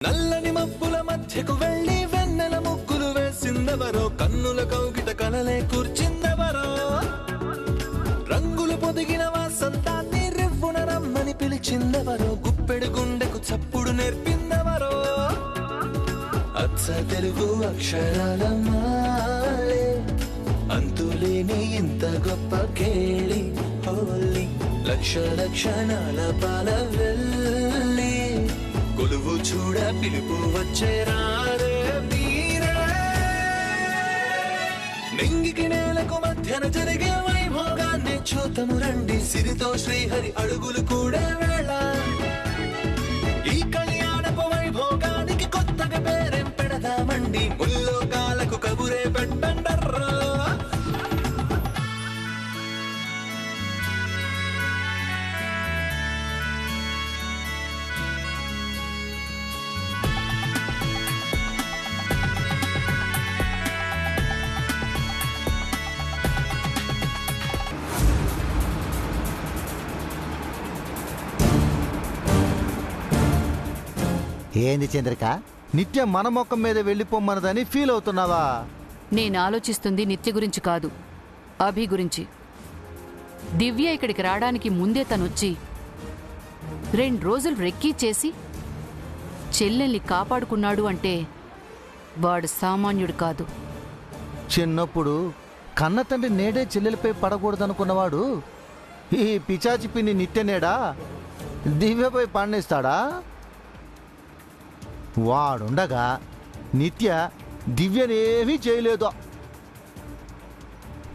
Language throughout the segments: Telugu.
నల్లని మబ్బుల మధ్యకు వెళ్ళి వెన్నెల ముగ్గులు వేసిందెవరో, కన్నుల కౌగిట కలలే కూర్చిందెవరో, రంగులు పొదిగిన వాసంతాన్ని రివ్వున రమ్మని పిలిచిందెవరో, గుప్పెడు గుండెకు చప్పుడు నేర్పిందెవరో, అచ్చ తెలుగు అక్షరాల మాలే అంతులేని ఇంత గొప్ప కేళి హోలీ, లక్ష లక్షణాల పాల వెళ్ళి కొలువు చూడ పిలుపు వచ్చేరారే మీరే, నింగికి నేలకు మధ్యన జరిగే వైభోగాన్ని చూతము రండి, సిరితో శ్రీహరి అడుగులు కూడా వేళ, ఈ కళ్యాణపు వైభోగానికి కొత్తగా పేరేం పెడదామండి, ముల్లోకాలకు కబురే పెట్టండర్రా. ఏంది చంద్రిక, నిత్యం మన మొక్కం మీద వెళ్ళిపోమ్మన్నదని ఫీల్ అవుతున్నావా? నేను ఆలోచిస్తుంది నిత్య గురించి కాదు, అభి గురించి. దివ్య ఇక్కడికి రావడానికి ముందే తనొచ్చి 2 రోజులు రెక్కీ చేసి చెల్లెల్ని కాపాడుకున్నాడు అంటే వాడు సామాన్యుడు కాదు. చిన్నప్పుడు కన్న తండ్రి నేడే చెల్లెలపై పడకూడదనుకున్నవాడు ఈ పిచాచి పిన్ని నిత్య నేడా దివ్యపై పండిస్తాడా? వాడుండగా నిత్య దివ్యనేమీ చేయలేదు.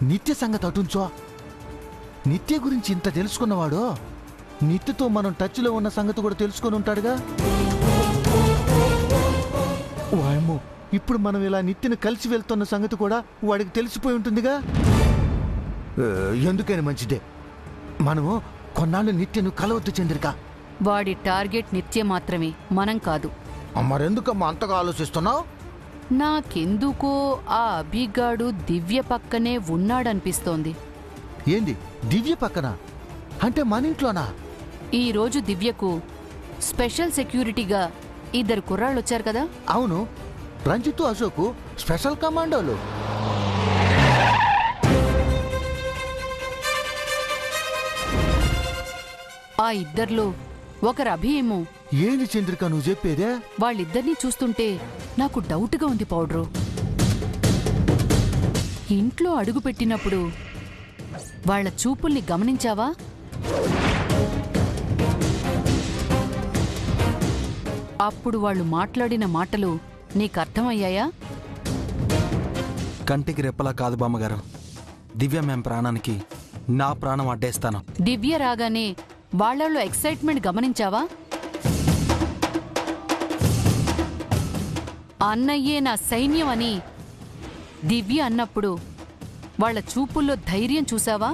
నిత్య సంగతి అటుంచో, నిత్య గురించి ఇంత తెలుసుకున్నవాడు నిత్యతో మనం టచ్లో ఉన్న సంగతి కూడా తెలుసుకొని ఉంటాడుగా. వాయమ్మో, ఇప్పుడు మనం ఇలా నిత్యను కలిసి వెళ్తున్న సంగతి కూడా వాడికి తెలిసిపోయి ఉంటుందిగా. ఎందుకని మంచిదే, మనము కొన్నాళ్ళు నిత్యను కలవద్దు చంద్రిక. వాడి టార్గెట్ నిత్య మాత్రమే, మనం కాదు. మరెందుకమ్మా అంతగా ఆలోచిస్తున్నావు? నాకెందుకో ఆ అభిగాడు దివ్య పక్కనే ఉన్నాడనిపిస్తోంది. ఏంది దివ్య పక్కన అంటే మన ఇంట్లోనా? ఈరోజు దివ్యకు స్పెషల్ సెక్యూరిటీగా 2 కుర్రాళ్ళొచ్చారు కదా. అవును, రంజిత్ అశోక్ స్పెషల్ కమాండోలు. ఆ ఇద్దర్లో ఒకరు అభి ఏమో. ఏంది చంద్రిక నువ్వు చెప్పేదే? వాళ్ళిద్దరినీ చూస్తుంటే నాకు డౌట్గా ఉంది పౌడ్రు. ఇంట్లో అడుగుపెట్టినప్పుడు వాళ్ల చూపుల్ని గమనించావా? అప్పుడు వాళ్ళు మాట్లాడిన మాటలు నీకర్థమయ్యాయా? కంటికి రెప్పలా కాదు బామ్మగారు, దివ్య మేం ప్రాణానికి నా ప్రాణం అడ్డేస్తాను. దివ్య రాగానే వాళ్ళలో ఎక్సైట్మెంట్ గమనించావా? అన్నయ్యే నా సైన్యం అని దివ్య అన్నప్పుడు వాళ్ళ చూపుల్లో ధైర్యం చూసావా?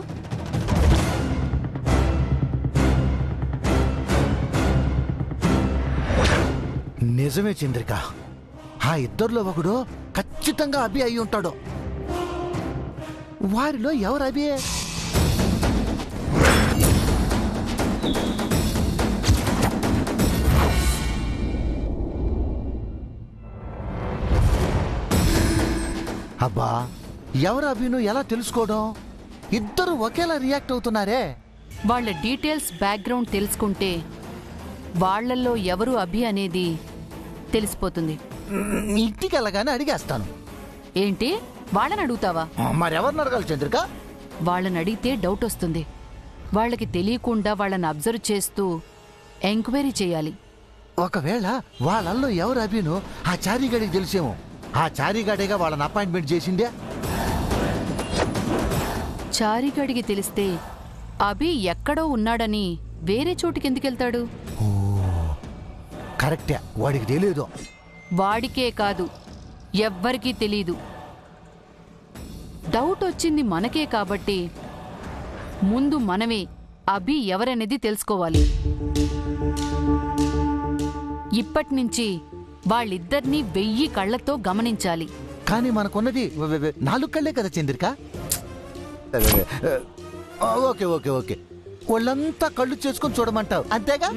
నిజమే చంద్రిక, ఆ ఇద్దరిలో ఒకడు ఖచ్చితంగా అభి అయి ఉంటాడు. వారిలో ఎవరు అభి? అబ్బా, ఎవరు అభిను ఎలా తెలుసుకోవడం? ఇద్దరు ఒకేలా రియాక్ట్ అవుతున్నారే. వాళ్ళ డీటెయిల్స్ బ్యాక్గ్రౌండ్ తెలుసుకుంటే వాళ్లల్లో ఎవరు అభి అనేది తెలిసిపోతుంది. ఇంటికి వెళ్ళగానే అడిగేస్తాను. ఏంటి వాళ్ళని అడుగుతావా? మరెవరిని అడగాలి చంద్రిక? వాళ్ళని అడిగితే డౌట్ వస్తుంది. వాళ్ళకి తెలియకుండా వాళ్ళని అబ్జర్వ్ చేస్తూ ఎంక్వైరీ చేయాలి. ఒకవేళ వాళ్ళల్లో ఎవరు అభిను ఆ చారీగాడికి తెలిసేమో. ఆ చారీగాడేగా వాళ్ళని అపాయింట్మెంట్ చేసిందే. చారీగాడికి తెలిస్తే అభి ఎక్కడో ఉన్నాడని వేరే చోటుకి ఎందుకెళ్తాడు? కరెక్టే, వాడికి తెలియదు. వాడికే కాదు, ఎవ్వరికీ తెలీదు. డౌట్ వచ్చింది మనకే కాబట్టి ముందు మనమే అభి ఎవరనేది తెలుసుకోవాలి. ఇప్పటినుంచి వాళ్ళిద్దరినీ 1000 కళ్లతో గమనించాలి. కానీ మనకున్నది 4 కళ్ళే కదా చంద్రిక. ఓకే ఓకే ఓకే, ఒళ్ళంతా కళ్ళు చేసుకొని చూడమంటావు అంతేగా?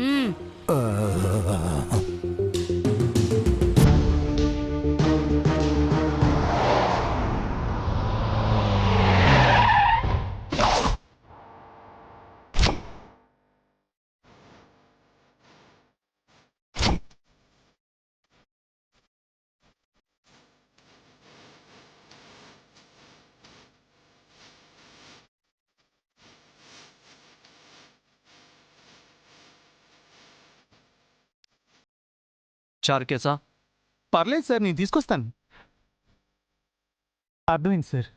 చారుకేసా? పర్లేదు సార్, నేను తీసుకొస్తాను. అర్థమైంది సార్.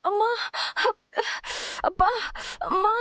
అమ్మా, అబ్బా, అమ్మా.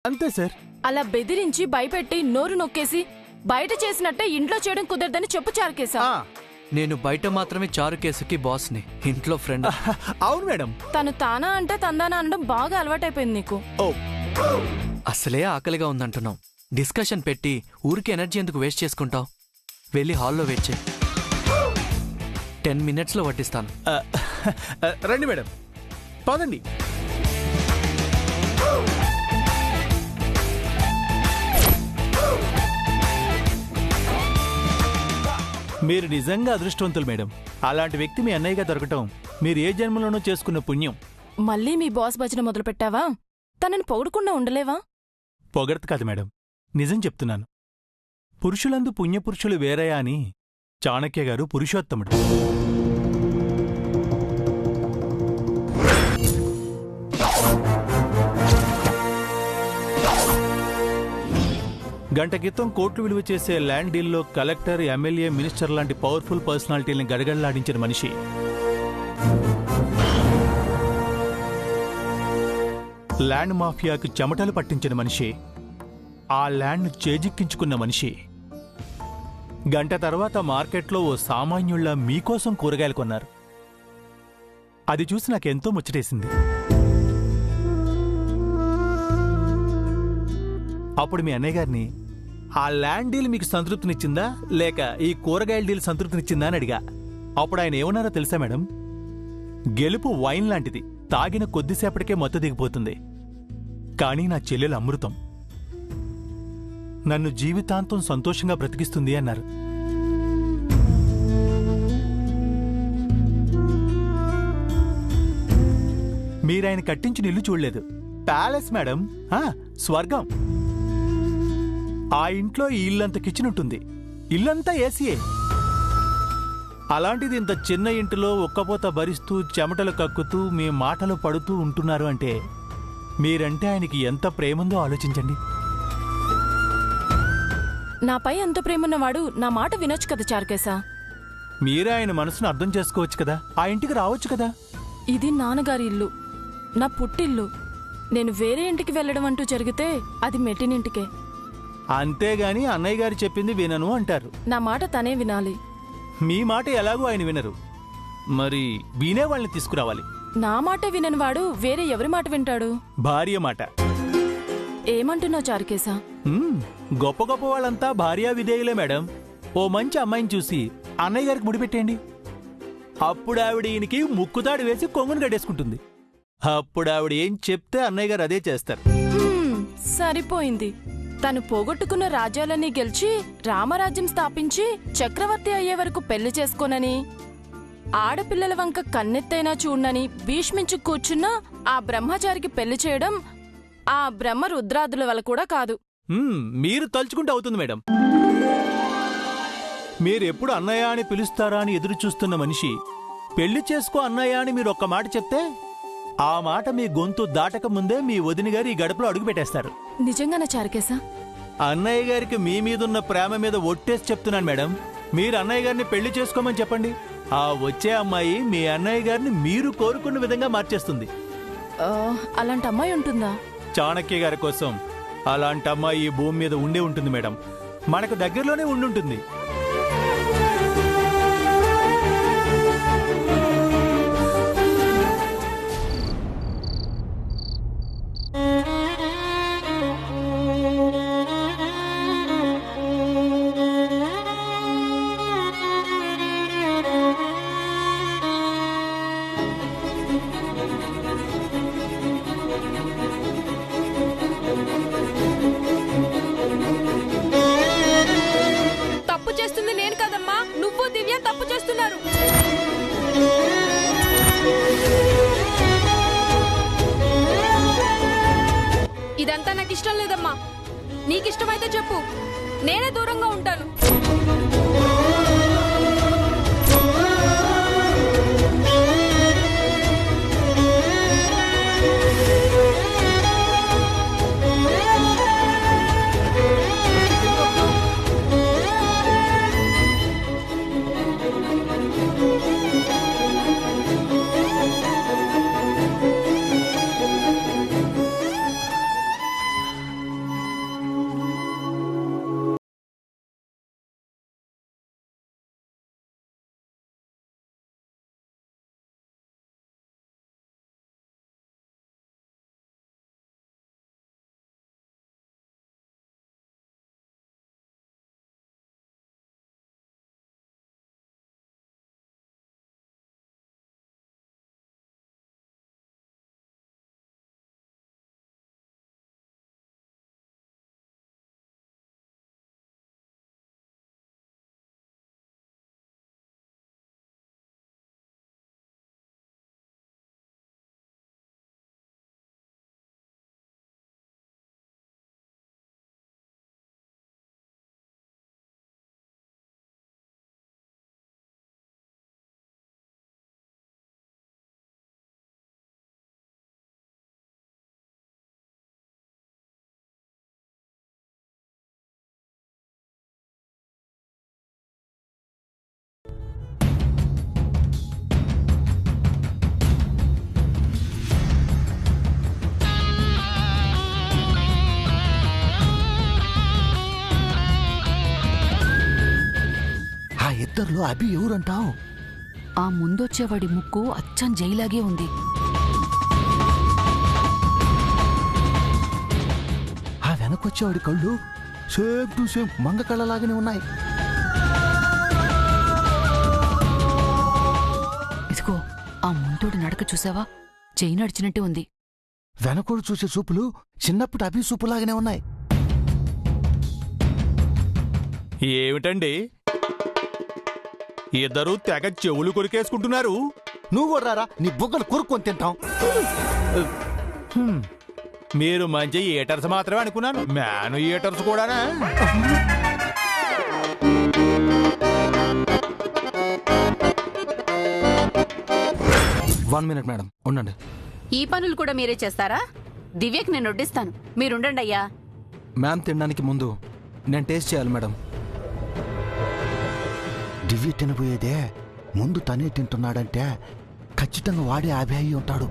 అంతే సార్. అలా బెదిరించి భయపెట్టి నోరు నొక్కేసి బయట చేసినట్టే ఇంట్లో చేయడం కుదరదని చెప్పు చారుకేశా. నేను బయట మాత్రమే చారుకేసుకి బాస్ని, ఇంట్లో ఫ్రెండ్. అవును మేడం. తను తానా అంటే తందానా అనడం బాగా అలవాటైపోయింది నీకు. ఓ, అసలే ఆకలిగా ఉందంటున్నావు. డిస్కషన్ పెట్టి ఊరికి ఎనర్జీ ఎందుకు వేస్ట్ చేసుకుంటావు? వెళ్ళి హాల్లో వెయిట్ చేయి. 10 minutesలో వడ్డిస్తాను. రండి మేడం, పదండి. మీరు నిజంగా అదృష్టవంతులు మేడం. అలాంటి వ్యక్తి మీ అన్నయ్యగా దొరకటం మీరు ఏ జన్మలోనూ చేసుకున్న పుణ్యం. మళ్ళీ మీ బాస్ భజన మొదలు పెట్టావా? తనని పొగడకుండా ఉండలేవా? పొగడత కాదు మేడం, నిజం చెప్తున్నాను. పురుషులందు పుణ్యపురుషులు వేరయా అని చాణక్య గారు పురుషోత్తముడు. గంట క్రితం కోట్లు విలువ చేసే ల్యాండ్ డీల్లో కలెక్టర్, ఎమ్మెల్యే, మినిస్టర్ లాంటి పవర్ఫుల్ పర్సనాలిటీని గడగడలాడించిన మనిషి. ల్యాండ్ మాఫియాకు చెమటలు పట్టించిన మనిషి. ఆ ల్యాండ్ను చేజిక్కించుకున్న మనిషి. గంట తర్వాత మార్కెట్లో ఓ సామాన్యుళ్ళ మీకోసం కూరగాయలు కొన్నారు. అది చూసి నాకెంతో ముచ్చటేసింది. అప్పుడు మీ అన్నయ్య గారిని ఆ ల్యాండ్ డీల్ మీకు సంతృప్తినిచ్చిందా లేక ఈ కూరగాయల డీల్ సంతృప్తినిచ్చిందా అని అడిగా. అప్పుడు ఆయన ఏమన్నారో తెలుసా మేడం? గెలుపు వైన్ లాంటిది, తాగిన కొద్దిసేపటికే మత్తు దిగిపోతుంది. కానీ నా చెల్లెలు అమృతం, నన్ను జీవితాంతం సంతోషంగా బ్రతికిస్తుంది అన్నారు. మీరాయన కట్టించిన ఇల్లు చూడలేదు, ప్యాలెస్ మేడం, స్వర్గం. ఆ ఇంట్లో ఈ ఇల్లంత కిచెన్ ఉంటుంది, ఇల్లంతా ఏసీయే. అలాంటిది ఇంత చిన్న ఇంటిలో ఒక్కపోత భరిస్తూ చెమటలు కక్కుతూ మీ మాటలు పడుతూ ఉంటున్నారు అంటే మీరంటే ఆయనకి ఎంత ప్రేమందో ఆలోచించండి. నాపై ఎంత ప్రేమన్నవాడు నా మాట వినొచ్చు కదా చారుకేశా. మీరే ఆయన మనసును అర్థం చేసుకోవచ్చు కదా, ఆ ఇంటికి రావచ్చు కదా. ఇది నాన్నగారి ఇల్లు, నా పుట్టిల్లు. నేను వేరే ఇంటికి వెళ్ళడం అంటూ జరిగితే అది మెట్టినింటికే. అంతేగాని అన్నయ్య గారు చెప్పింది వినను అంటారు. నా మాట తనే వినాలి. మీ మాట ఎలాగో ఆయన వినరు, మరి వినే వాళ్ళని తీసుకురావాలి. నా మాట విననివాడు వేరే ఎవరి మాట వింటాడు? భార్య మాట. ఏమంటున్నావు చారుకేశా? గొప్ప గొప్ప వాళ్ళంతా భార్యా విధేయులే మేడం. ఓ మంచి అమ్మాయిని చూసి అన్నయ్య గారికి ముడిపెట్టేయండి. అప్పుడు ఆవిడ ఈయనకి ముక్కుతాడు వేసి కొంగును గడేసుకుంటుంది. అప్పుడు ఆవిడ ఏం చెప్తే అన్నయ్య గారు అదే చేస్తారు. సరిపోయింది. తను పోగొట్టుకున్న రాజ్యాలన్నీ గెలిచి రామరాజ్యం స్థాపించి చక్రవర్తి అయ్యే వరకు పెళ్లి చేసుకోనని, ఆడపిల్లల వంక కన్నెత్తైనా చూడనని భీష్మించు కూర్చున్న ఆ బ్రహ్మచారికి పెళ్లి చేయడం ఆ బ్రహ్మ రుద్రాదుల వల్ల కూడా కాదు. మీరు తలుచుకుంటే అవుతుంది మేడం. మీరెప్పుడు అన్నయ్య అని పిలుస్తారా అని ఎదురు చూస్తున్న మనిషి పెళ్లి చేసుకో అన్నయ్య అని మీరు ఒక్క మాట చెప్తే ఆ మాట మీ గొంతు దాటక ముందే మీ వదిన గారు ఈ గడపలో అడుగు పెట్టేస్తారు. నిజంగానా చారుకేశా? అన్నయ్య గారికి మీ మీదున్న ప్రేమ మీద ఒట్టేసి చెప్తున్నాను మేడం. మీరు అన్నయ్య గారిని పెళ్లి చేసుకోమని చెప్పండి. ఆ వచ్చే అమ్మాయి మీ అన్నయ్య గారిని మీరు కోరుకున్న విధంగా మార్చేస్తుంది. అలాంటి అమ్మాయి ఉంటుందా? చాణక్య గారి కోసం అలాంటి అమ్మాయి ఈ భూమి మీద ఉండే ఉంటుంది మేడం. మనకు దగ్గరలోనే ఉండుంటుంది. తప్పు చేస్తుంది నేను కదమ్మా, నువ్వు దివ్య తప్పు చేస్తున్నారు. ఇదంతా నాకు ఇష్టం లేదమ్మా. నీకిష్టమైతే చెప్పు, నేనే దూరంగా ఉంటాను. ఆ ఇద్దర్లో అభి ఎవరంటావు? ఆ ముందొచ్చేవాడి ముక్కు అచ్చం జైలాగే ఉంది. ఆ వెనకొచ్చేవాడి కళ్ళు సేమ్ టు సేమ్ మంగ కళ్ళలాగానే ఉన్నాయి. ఇదిగో ఆ ముందోడి నడక చూసావా? చెయ్యి నడిచినట్టే ఉంది. వెనకోడు చూసే చూపులు చిన్నప్పుడు అభి చూపులాగానే ఉన్నాయి. ఏమిటండి ఇద్దరు తెగ చెవులు కొరికేసుకుంటున్నారు? నువ్వు కూడా రారా, నీ బుగ్గలు కొరుక్కొని తింటాం. మీరు మంచి ఈటర్స్ మాత్రమే అనుకున్నాను. మ్యాను ఈటర్స్ కూడానా? 1 minute మేడం, ఉండండి. ఈ పనులు కూడా మీరే చేస్తారా? దివ్యకి నేను వడ్డిస్తాను, మీరుండండి అయ్యా. మ్యామ్ తినడానికి ముందు నేను టేస్ట్ చేయాలి మేడం. దివ్య తినబోయేదే ముందు తనే తింటున్నాడంటే ఖచ్చితంగా వాడే అభి అయి ఉంటాడు.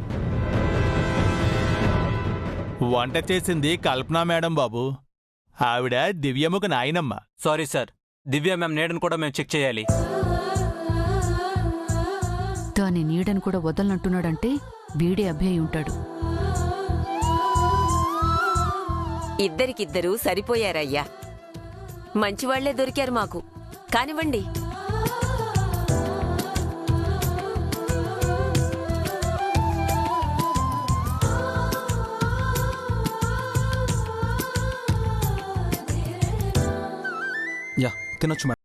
వంట చేసింది కల్పన మేడం బాబు. ఆవిడ దివ్యముకు నాయనమ్మ. సారీ సార్, దివ్య మ్యామ్ నీడను కూడా మేము చెక్ చేయాలి. దాని నీడను కూడా వదలనంటున్నాడంటే వీడే అభి ఉంటాడు. ఇద్దరికిద్దరూ సరిపోయారయ్యా. మంచివాళ్లే దొరికారు మాకు. కానివ్వండి. యా, తినొచ్చు మేడం.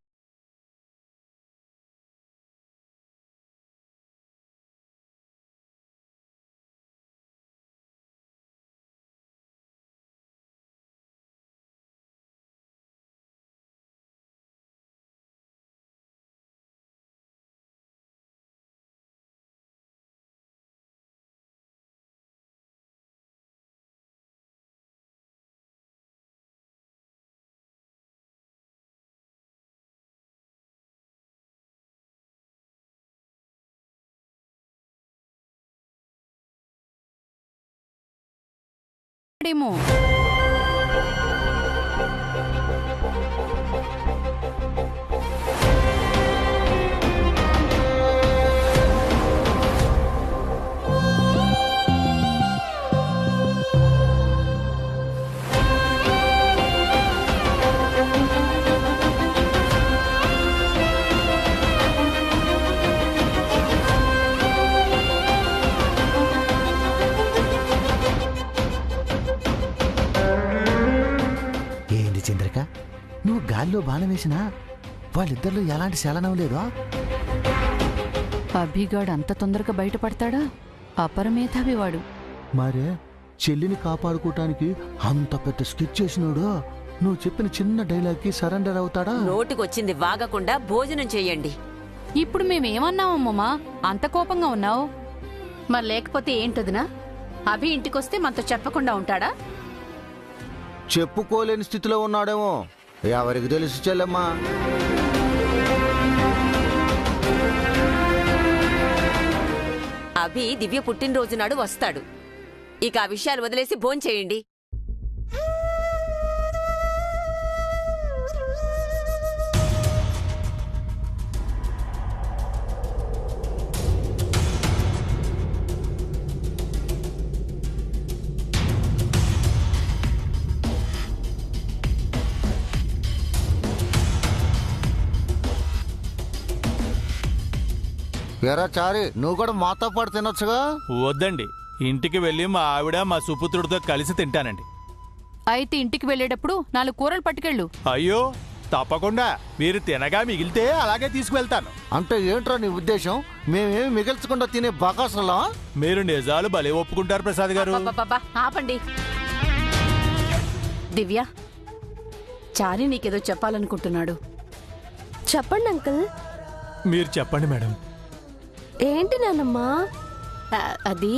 ఉంటాడేమో. ఏంది చంద్రిక, నువ్వు గాల్లో బాణం వేసినా వాళ్ళిద్దరిలో ఎలాంటి చలనం లేదో? అభిగాడు అంత తొందరగా బయటపడతాడా? అపరమేధావి వాడు. మరే చెల్లిని కాపాడుకోవటానికి అంత పెద్ద స్కెచ్ చేసినాడు. నువ్వు చెప్పిన చిన్న డైలాగ్కి సరెండర్ అవుతాడా? నోటికొచ్చింది వాగకుండా భోజనం చెయ్యండి. ఇప్పుడు మేమేమన్నామమ్మా అంత కోపంగా ఉన్నావు? మరి లేకపోతే ఏంటదినా? అభి ఇంటికొస్తే మనతో చెప్పకుండా ఉంటాడా? చెప్పుకోలేని స్థితిలో ఉన్నాడేమో, ఎవరికి తెలుసు చెల్లెమ్మా. అభి దివ్య పుట్టినరోజు నాడు వస్తాడు. ఇక ఆ విషయాలు వదిలేసి భోంచేయండి. ఎరా చారి, నువ్వు కూడా మాతో పాటు తినొచ్చుగా? వద్దండి, ఇంటికి వెళ్ళి మా ఆవిడ మా సుపుత్రుడితో కలిసి తింటానండి. అయితే ఇంటికి వెళ్ళేటప్పుడు 4 కూరలు పట్టుకెళ్ళు. అయ్యో తప్పకుండా, మీరు తినగా మిగిలితే అలాగే తీసుకువెళ్తాను. అంటే ఏంట్రా నీ ఉద్దేశం? మేమేమి మిగల్చకుండా తినే బకాసులా? మీరు నిజాలు భలే ఒప్పుకుంటారు ప్రసాద్ గారు. అబ్బబ్బబ్బా, ఆపండి. దివ్య, చారి నీకేదో చెప్పాలనుకుంటున్నాడు. చెప్పండి అంకుల్. మీరు చెప్పండి మేడం. ఏంటి నాన్నమ్మా? అది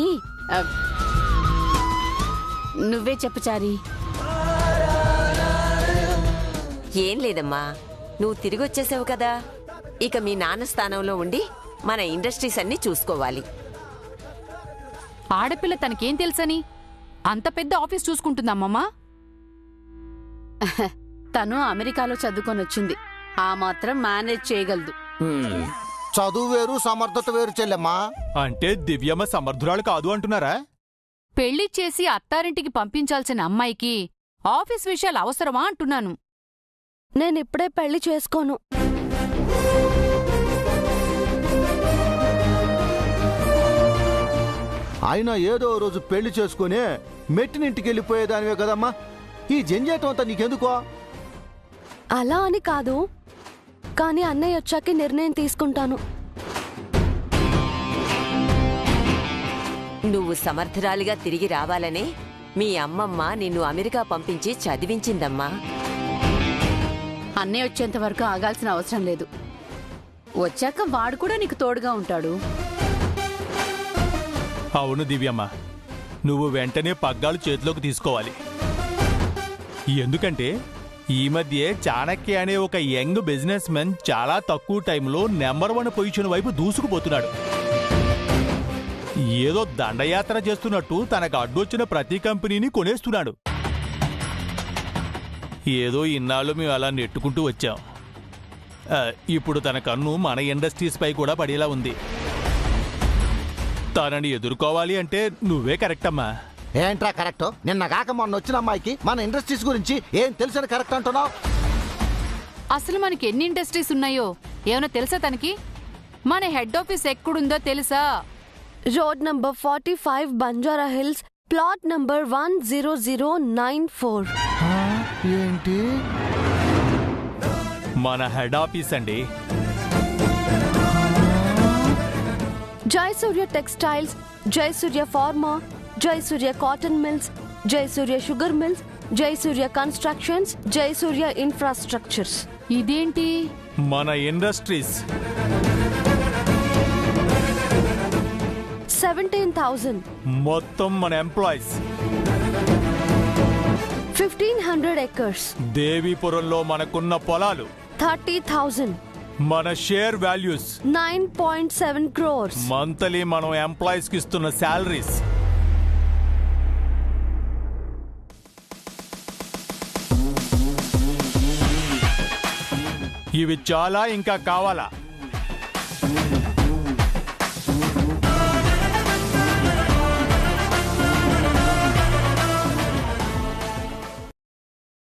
నువ్వే చెప్పు చారి. ఏం లేదమ్మా, నువ్వు తిరిగొచ్చేసావు కదా, ఇక మీ నాన్న స్థానంలో ఉండి మన ఇండస్ట్రీస్ అన్ని చూసుకోవాలి. ఆడపిల్ల తనకేం తెలుసని అంత పెద్ద ఆఫీస్ చూసుకుంటుందమ్మమ్మా? తను అమెరికాలో చదువుకొని వచ్చింది, ఆ మాత్రం మేనేజ్ చేయగలదు. చదువు వేరు, సమర్థత వేరు చెల్లెమ్మా. అంటే దివ్యమ్మ సమర్థురాలు కాదు అంటున్నారా? పెళ్లి చేసి అత్తారింటికి పంపించాల్సిన అమ్మాయికి ఆఫీస్ విషయాలు అవసరమా అంటున్నాను. నేనిప్పుడే పెళ్లి చేసుకోను. అయినా ఏదో రోజు పెళ్లి చేసుకుని మెట్టినింటికి వెళ్ళిపోయేదానివే కదమ్మా. ఈ జంజాటం అంతా నీకెందుకో? అలా అని కాదు, కానీ అన్నయ్య వచ్చాక నిర్ణయం తీసుకుంటాను. నువ్వు సమర్థురాలిగా తిరిగి రావాలనే మీ అమ్మమ్మ నిన్ను అమెరికా పంపించి చదివించిందమ్మా. అన్నయ్య వచ్చేంత వరకు ఆగాల్సిన అవసరం లేదు. వచ్చాక వాడు కూడా నీకు తోడుగా ఉంటాడు. అవును దివ్యమ్మ, నువ్వు వెంటనే పగ్గాలు చేతిలోకి తీసుకోవాలి. ఎందుకంటే ఈ మధ్య చాణక్య అనే ఒక యంగ్ బిజినెస్ మెన్ చాలా తక్కువ టైంలో నెంబర్ 1 పొజిషన్ వైపు దూసుకుపోతున్నాడు. ఏదో దండయాత్ర చేస్తున్నట్టు తనకు అడ్డొచ్చిన ప్రతి కంపెనీని కొనేస్తున్నాడు. ఏదో ఇన్నాళ్ళు మేము అలా నెట్టుకుంటూ వచ్చాం. ఇప్పుడు తన కన్ను మన ఇండస్ట్రీస్ పై కూడా పడేలా ఉంది. తనని ఎదుర్కోవాలి అంటే నువ్వే కరెక్ట్ అమ్మా. ఏంట్రా కరెక్ట్? నిన్న కాక మొన్న వచ్చిన అమ్మాయికి మన ఇండస్ట్రీస్ గురించి ఏం తెలుసని కరెక్ట్ అంటున్నావు? అసలు మనకి ఎన్ని ఇండస్ట్రీస్ ఉన్నాయో ఏమైనా తెలుసా తనకి? మన హెడ్ ఆఫీస్ ఎక్కడుందో తెలుసా? Road number 45, Banjara Hills, plot number 10094. ఏంటి? మన హెడ్ ఆఫీస్ అండి. Jayasurya textiles, Jayasurya pharma, Jayasurya cotton mills, Jayasurya sugar mills, Jayasurya constructions, Jayasurya infrastructures. ఇదేంటి? మన ఇండస్ట్రీస్ 17,000. మొత్తం మన ఎంప్లాయీస్ 1,500 acres. దేవీపురంలో మనకున్న పొలాలు 30,000. మన షేర్ వాల్యూస్ 9.7 crores. మంత్లీ మనం ఎంప్లాయీస్ కి ఇస్తున్న శాలరీస్ ఇవి చాలా ఇంకా కావాలా?